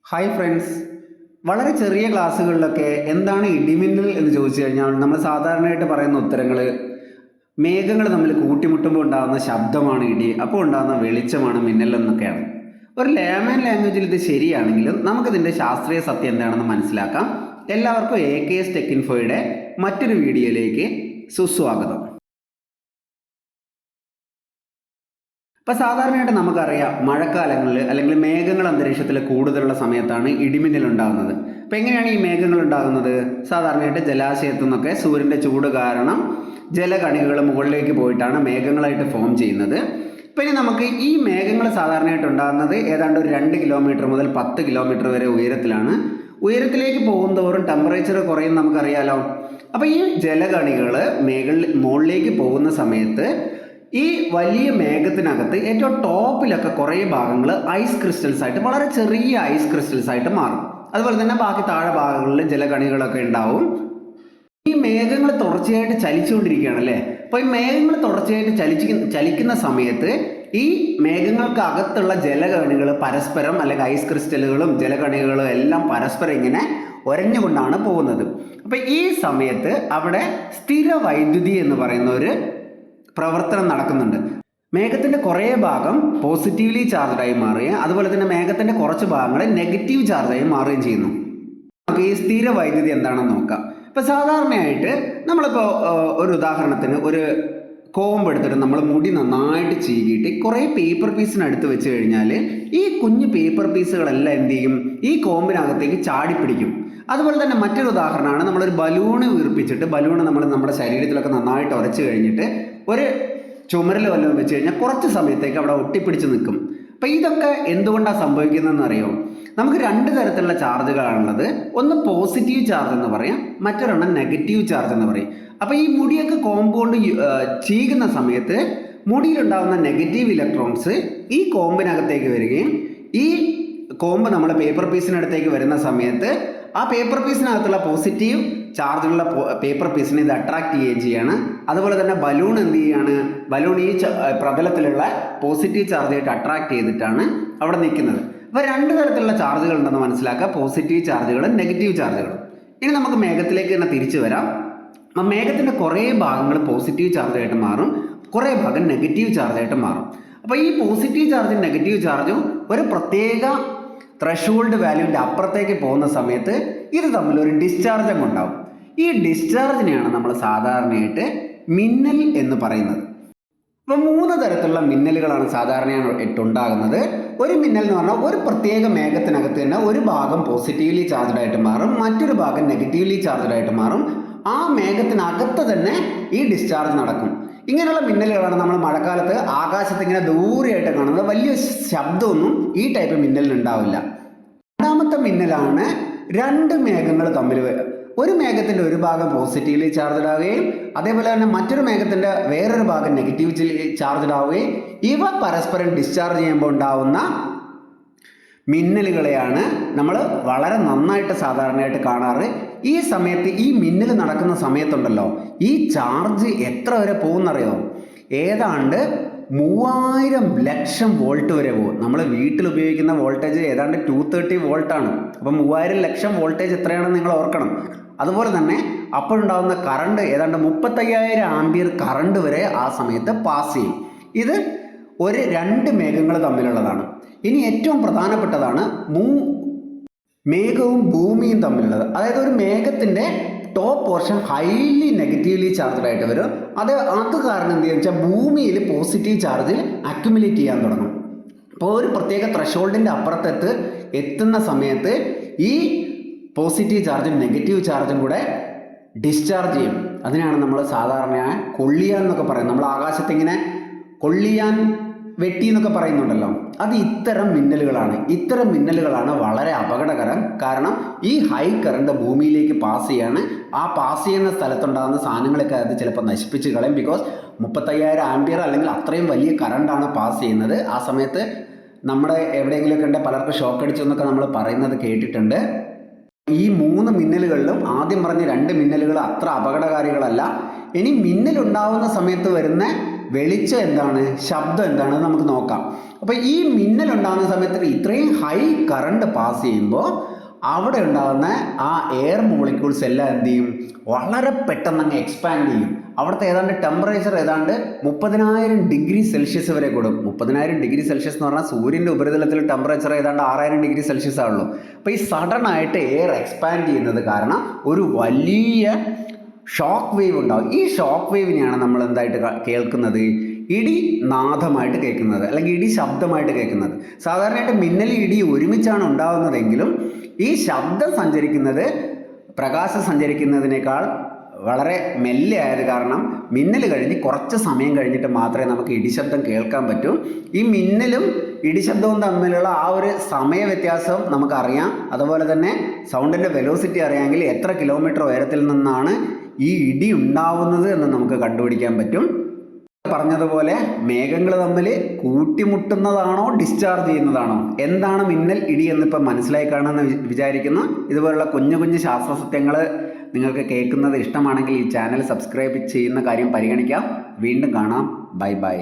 Hi friends. വളരെ ചെറിയ ക്ലാസ്സുകളിലൊക്കെ എന്താണ് ഇടിമിന്നൽ എന്ന് ചോദിച്ചു കഴിഞ്ഞാൽ നമ്മൾ സാധാരണയായിട്ട് പറയുന്ന ഉത്തരങ്ങൾ മേഘങ്ങൾ തമ്മിൽ കൂട്ടിമുട്ടുമ്പോൾ ഉണ്ടാകുന്ന ശബ്ദമാണ് ഇടി, അപ്പോൾ ഉണ്ടാകുന്ന വെളിച്ചമാണ് മിന്നൽ എന്നൊക്കെയാണ്. ഒരു ലേമൻ ലാംഗ്വേജിൽ ഇത് ശരിയാണെങ്കിലും നമുക്കിതിൻ്റെ ശാസ്ത്രീയ സത്യം എന്താണെന്ന് മനസ്സിലാക്കാം. എല്ലാവർക്കും AKS ടെക് ഇൻഫോയുടെ മറ്റൊരു വീഡിയോയിലേക്ക് സുസ്വാഗതം. ഇപ്പോൾ സാധാരണയായിട്ട് നമുക്കറിയാം, മഴക്കാലങ്ങളിൽ അല്ലെങ്കിൽ മേഘങ്ങൾ അന്തരീക്ഷത്തിൽ കൂടുതലുള്ള സമയത്താണ് ഇടിമിന്നൽ ഉണ്ടാകുന്നത്. അപ്പോൾ എങ്ങനെയാണ് ഈ മേഘങ്ങൾ ഉണ്ടാകുന്നത്? സാധാരണയായിട്ട് ജലാശയത്തു നിന്നൊക്കെ സൂര്യൻ്റെ ചൂട് കാരണം ജലകണികകൾ മുകളിലേക്ക് പോയിട്ടാണ് മേഘങ്ങളായിട്ട് ഫോം ചെയ്യുന്നത്. അപ്പോൾ ഇനി നമുക്ക് ഈ മേഘങ്ങൾ സാധാരണയായിട്ട് ഉണ്ടാകുന്നത് ഏതാണ്ട് ഒരു 2 കിലോമീറ്റർ മുതൽ 10 കിലോമീറ്റർ വരെ ഉയരത്തിലാണ്. ഉയരത്തിലേക്ക് പോകുന്തോറും ടെമ്പറേച്ചർ കുറയും, നമുക്കറിയാലോ. അപ്പോൾ ഈ ജലകണികൾ മുകളിലേക്ക് പോകുന്ന സമയത്ത് ഈ വലിയ മേഘത്തിനകത്ത് ഏറ്റവും ടോപ്പിലൊക്കെ കുറേ ഭാഗങ്ങൾ ഐസ് ക്രിസ്റ്റൽസ് ആയിട്ട്, വളരെ ചെറിയ ഐസ് ക്രിസ്റ്റൽസ് ആയിട്ട് മാറും. അതുപോലെ തന്നെ ബാക്കി താഴെ ഭാഗങ്ങളിൽ ജലകണികളൊക്കെ ഉണ്ടാവും. ഈ മേഘങ്ങൾ തുടർച്ചയായിട്ട് ചലിച്ചുകൊണ്ടിരിക്കുകയാണ് അല്ലേ. അപ്പോൾ ഈ മേഘങ്ങൾ തുടർച്ചയായിട്ട് ചലിക്കുന്ന സമയത്ത് ഈ മേഘങ്ങൾക്ക് അകത്തുള്ള ജലകണികൾ പരസ്പരം, അല്ലെങ്കിൽ ഐസ് ക്രിസ്റ്റലുകളും ജലകണികളും എല്ലാം പരസ്പരം ഇങ്ങനെ ഉരഞ്ഞുകൊണ്ടാണ് പോകുന്നത്. അപ്പോൾ ഈ സമയത്ത് അവിടെ സ്ഥിര വൈദ്യുതി എന്ന് പറയുന്ന ഒരു പ്രവർത്തനം നടക്കുന്നുണ്ട്. മേഘത്തിൻ്റെ കുറേ ഭാഗം പോസിറ്റീവ്ലി ചാർജായി മാറുകയും അതുപോലെ തന്നെ മേഘത്തിൻ്റെ കുറച്ച് ഭാഗങ്ങൾ നെഗറ്റീവ് ചാർജായി മാറുകയും ചെയ്യുന്നു. നമുക്ക് ഈ സ്ഥിര വൈദ്യുതി എന്താണെന്ന് നോക്കാം. ഇപ്പോൾ സാധാരണയായിട്ട് നമ്മളിപ്പോൾ ഒരു ഉദാഹരണത്തിന് ഒരു കോമ്പ് എടുത്തിട്ട് നമ്മൾ മുടി നന്നായിട്ട് ചീകിയിട്ട് കുറേ പേപ്പർ പീസിനടുത്ത് വെച്ച് കഴിഞ്ഞാൽ ഈ കുഞ്ഞു പേപ്പർ പീസുകളെല്ലാം എന്ത് ചെയ്യും? ഈ കോമ്പിനകത്തേക്ക് ചാടിപ്പിടിക്കും. അതുപോലെ തന്നെ മറ്റൊരു ഉദാഹരണമാണ്, നമ്മളൊരു ബലൂണ് വീർപ്പിച്ചിട്ട് ബലൂണ് നമ്മുടെ ശരീരത്തിലൊക്കെ നന്നായിട്ട് ഉരച്ച് കഴിഞ്ഞിട്ട് ഒരു ചുമരിൽ വല്ലതും വെച്ച് കഴിഞ്ഞാൽ കുറച്ച് സമയത്തേക്ക് അവിടെ ഒട്ടിപ്പിടിച്ച് നിൽക്കും. അപ്പോൾ ഇതൊക്കെ എന്തുകൊണ്ടാണ് സംഭവിക്കുന്നതെന്ന് അറിയോ? നമുക്ക് 2 തരത്തിലുള്ള ചാർജുകളാണുള്ളത്. ഒന്ന് പോസിറ്റീവ് ചാർജ് എന്ന് പറയും, മറ്റൊരെണ്ണം നെഗറ്റീവ് ചാർജ് എന്ന് പറയും. അപ്പോൾ ഈ മുടിയൊക്കെ കോമ്പൗണ്ട് ചീകുന്ന സമയത്ത് മുടിയിലുണ്ടാകുന്ന നെഗറ്റീവ് ഇലക്ട്രോൺസ് ഈ കോമ്പിനകത്തേക്ക് വരികയും ഈ കോമ്പ് നമ്മുടെ പേപ്പർ പീസിനടുത്തേക്ക് വരുന്ന സമയത്ത് ആ പേപ്പർ പീസിനകത്തുള്ള പോസിറ്റീവ് ചാർജുള്ള പേപ്പർ പീസിനെ ഇത് അട്രാക്ട് ചെയ്യുകയും ചെയ്യാണ്. അതുപോലെ തന്നെ ബലൂൺ എന്ത് ചെയ്യാണ്? ബലൂൺ ഈ പ്രതലത്തിലുള്ള പോസിറ്റീവ് ചാർജായിട്ട് അട്രാക്ട് ചെയ്തിട്ടാണ് അവിടെ നിൽക്കുന്നത്. അപ്പോൾ 2 തരത്തിലുള്ള ചാർജുകൾ ഉണ്ടെന്ന് മനസ്സിലാക്കുക, പോസിറ്റീവ് ചാർജുകളും നെഗറ്റീവ് ചാർജുകളും. ഇനി നമുക്ക് മേഘത്തിലേക്ക് തന്നെ തിരിച്ചു വരാം. അപ്പം മേഘത്തിൻ്റെ കുറേ ഭാഗങ്ങൾ പോസിറ്റീവ് ചാർജായിട്ട് മാറും, കുറേ ഭാഗം നെഗറ്റീവ് ചാർജായിട്ട് മാറും. അപ്പോൾ ഈ പോസിറ്റീവ് ചാർജും നെഗറ്റീവ് ചാർജും ഒരു പ്രത്യേക ത്രഷോൾഡ് വാല്യൂവിൻ്റെ അപ്പുറത്തേക്ക് പോകുന്ന സമയത്ത് ഇത് തമ്മിൽ ഒരു ഡിസ്ചാർജും ഉണ്ടാവും. ഈ ഡിസ്ചാർജിനെയാണ് നമ്മൾ സാധാരണയായിട്ട് മിന്നൽ എന്ന് പറയുന്നത്. അപ്പോൾ 3 തരത്തിലുള്ള മിന്നലുകളാണ് സാധാരണയായിട്ട് ഉണ്ടാകുന്നത്. ഒരു മിന്നൽ എന്ന് പറഞ്ഞാൽ ഒരു പ്രത്യേക മേഘത്തിനകത്ത് തന്നെ ഒരു ഭാഗം പോസിറ്റീവ്ലി ചാർജ്ഡ് ആയിട്ട് മാറും, മറ്റൊരു ഭാഗം നെഗറ്റീവ്ലി ചാർജ്ഡ് ആയിട്ട് മാറും. ആ മേഘത്തിനകത്ത് തന്നെ ഈ ഡിസ്ചാർജ് നടക്കും. ഇങ്ങനെയുള്ള മിന്നലുകളാണ് നമ്മൾ മഴക്കാലത്ത് ആകാശത്ത് ഇങ്ങനെ ദൂരെയായിട്ട് കാണുന്നത്. വലിയ ശബ്ദമൊന്നും ഈ ടൈപ്പ് മിന്നലിന് ഉണ്ടാവില്ല. രണ്ടാമത്തെ മിന്നലാണ് 2 മേഘങ്ങൾ തമ്മിൽ, ഒരു മേഘത്തിൻ്റെ ഒരു ഭാഗം പോസിറ്റീവ്ലി ചാർജ്ഡ് ആവുകയും അതേപോലെ തന്നെ മറ്റൊരു മേഘത്തിൻ്റെ വേറൊരു ഭാഗം നെഗറ്റീവ് ചാർജ്ഡ് ആവുകയും ഇവ പരസ്പരം ഡിസ്ചാർജ് ചെയ്യുമ്പോൾ ഉണ്ടാവുന്ന മിന്നലുകളെയാണ് നമ്മൾ വളരെ നന്നായിട്ട് സാധാരണയായിട്ട് കാണാറ്. ഈ സമയത്ത് ഈ മിന്നൽ നടക്കുന്ന സമയത്തുണ്ടല്ലോ, ഈ ചാർജ് എത്ര വരെ പോകുന്നറിയോ? ഏതാണ്ട് 3000 ലക്ഷം വോൾട്ട് വരെ പോകും. നമ്മൾ വീട്ടിൽ ഉപയോഗിക്കുന്ന വോൾട്ടേജ് ഏതാണ്ട് 230 വോൾട്ടാണ്. അപ്പം 3000 ലക്ഷം വോൾട്ടേജ് എത്രയാണെന്ന് നിങ്ങൾ ഓർക്കണം. അതുപോലെ തന്നെ അപ്പോഴുണ്ടാകുന്ന കറണ്ട് ഏതാണ്ട് 35,000 ആംപിയർ കറണ്ട് വരെ ആ സമയത്ത് പാസ് ചെയ്യും. ഇത് ഒരു 2 മേഘങ്ങൾ തമ്മിലുള്ളതാണ്. ഇനി ഏറ്റവും പ്രധാനപ്പെട്ടതാണ് മേഘവും ഭൂമിയും തമ്മിലുള്ളത്. അതായത് ഒരു മേഘത്തിൻ്റെ top portion highly negatively charged ആയിട്ട് വരും. അത് കാരണം എന്ത് ചെയ്യുക വെച്ചാൽ ഭൂമിയിൽ പോസിറ്റീവ് ചാർജ് അക്യുമുലേറ്റ് ചെയ്യാൻ തുടങ്ങും. അപ്പോൾ ഒരു പ്രത്യേക ത്രഷോൾഡിൻ്റെ അപ്പുറത്ത് എത്തുന്ന സമയത്ത് ഈ പോസിറ്റീവ് ചാർജും നെഗറ്റീവ് ചാർജും കൂടെ ഡിസ്ചാർജ് ചെയ്യും. അതിനാണ് നമ്മൾ സാധാരണ കൊള്ളിയാൻ എന്നൊക്കെ പറയുന്നത്. നമ്മൾ ആകാശത്തിങ്ങനെ കൊള്ളിയാൻ വെട്ടി എന്നൊക്കെ പറയുന്നുണ്ടല്ലോ, അത് ഇത്തരം മിന്നലുകളാണ് വളരെ അപകടകരം. കാരണം ഈ ഹൈ കറണ്ട് ഭൂമിയിലേക്ക് പാസ് ചെയ്യാണ്. ആ പാസ് ചെയ്യുന്ന സ്ഥലത്തുണ്ടാകുന്ന സാധനങ്ങളൊക്കെ അത് ചിലപ്പോൾ നശിപ്പിച്ച് കളയും. ബിക്കോസ് 35,000 ആംപിയർ അല്ലെങ്കിൽ അത്രയും വലിയ കറണ്ടാണ് പാസ് ചെയ്യുന്നത്. ആ സമയത്ത് നമ്മുടെ എവിടെയെങ്കിലുമൊക്കെ ഉണ്ട് പലർക്കും ഷോക്ക് അടിച്ചു എന്നൊക്കെ നമ്മൾ പറയുന്നത് കേട്ടിട്ടുണ്ട്. ഈ 3 മിന്നലുകളിലും ആദ്യം പറഞ്ഞ 2 മിന്നലുകൾ അത്ര അപകടകാരികളല്ല. ഇനി മിന്നലുണ്ടാവുന്ന സമയത്ത് വരുന്ന വെളിച്ചം എന്താണ്, ശബ്ദം എന്താണെന്ന് നമുക്ക് നോക്കാം. അപ്പോൾ ഈ മിന്നൽ ഉണ്ടാകുന്ന സമയത്ത് ഇത്രയും ഹൈ കറണ്ട് പാസ് ചെയ്യുമ്പോൾ അവിടെ ഉണ്ടാകുന്ന ആ എയർ മോളിക്യൂൾസ് എല്ലാം എന്ത് ചെയ്യും, വളരെ പെട്ടെന്ന് അങ്ങ് എക്സ്പാൻഡ് ചെയ്യും. അവിടുത്തെ ഏതാണ്ട് ടെമ്പറേച്ചർ ഏതാണ്ട് 30,000 ഡിഗ്രി സെൽഷ്യസ് വരെ കൂടും. 30,000 ഡിഗ്രി സെൽഷ്യസ് എന്ന് പറഞ്ഞാൽ സൂര്യൻ്റെ ഉപരിതലത്തിൽ ടെമ്പറേച്ചർ ഏതാണ്ട് 6,000 ഡിഗ്രി സെൽഷ്യസ് ആണല്ലോ. അപ്പോൾ ഈ സഡൻ ആയിട്ട് എയർ എക്സ്പാൻഡ് ചെയ്യുന്നത് കാരണം ഒരു വലിയ ഷോക്ക് വേവ് ഉണ്ടാകും. ഈ ഷോക്ക് വേവിനെയാണ് നമ്മൾ എന്തായിട്ട് കേൾക്കുന്നത്, ഇടി നാദമായിട്ട് കേൾക്കുന്നത്, അല്ലെങ്കിൽ ഇടി ശബ്ദമായിട്ട് കേൾക്കുന്നത്. സാധാരണയായിട്ട് മിന്നൽ ഇടി ഒരുമിച്ചാണ് ഉണ്ടാകുന്നതെങ്കിലും ഈ ശബ്ദം സഞ്ചരിക്കുന്നത് പ്രകാശം സഞ്ചരിക്കുന്നതിനേക്കാൾ വളരെ മെല്ലെ ആയത് കാരണം മിന്നൽ കഴിഞ്ഞ് കുറച്ച് സമയം കഴിഞ്ഞിട്ട് മാത്രമേ നമുക്ക് ഇടിശബ്ദം കേൾക്കാൻ പറ്റൂ. ഈ മിന്നലും ഇടിശബ്ദവും തമ്മിലുള്ള ആ ഒരു സമയ വ്യത്യാസം നമുക്കറിയാം. അതുപോലെ തന്നെ സൗണ്ടിൻ്റെ വെലോസിറ്റി അറിയാമെങ്കിൽ എത്ര കിലോമീറ്റർ ഉയരത്തിൽ നിന്നാണ് ഈ ഇടി ഉണ്ടാവുന്നത് എന്ന് നമുക്ക് കണ്ടുപിടിക്കാൻ പറ്റും. പറഞ്ഞതുപോലെ മേഘങ്ങൾ തമ്മിൽ കൂട്ടിമുട്ടുന്നതാണോ ഡിസ്ചാർജ് ചെയ്യുന്നതാണോ, എന്താണ് മിന്നൽ ഇടി എന്നിപ്പോൾ മനസ്സിലായി കാണുമെന്ന് വിചാരിക്കുന്നു. ഇതുപോലുള്ള കുഞ്ഞു കുഞ്ഞു ശാസ്ത്ര സത്യങ്ങൾ നിങ്ങൾക്ക് കേൾക്കുന്നത് ഇഷ്ടമാണെങ്കിൽ ഈ ചാനൽ സബ്സ്ക്രൈബ് ചെയ്യുന്ന കാര്യം പരിഗണിക്കാം. വീണ്ടും കാണാം. Bye bye.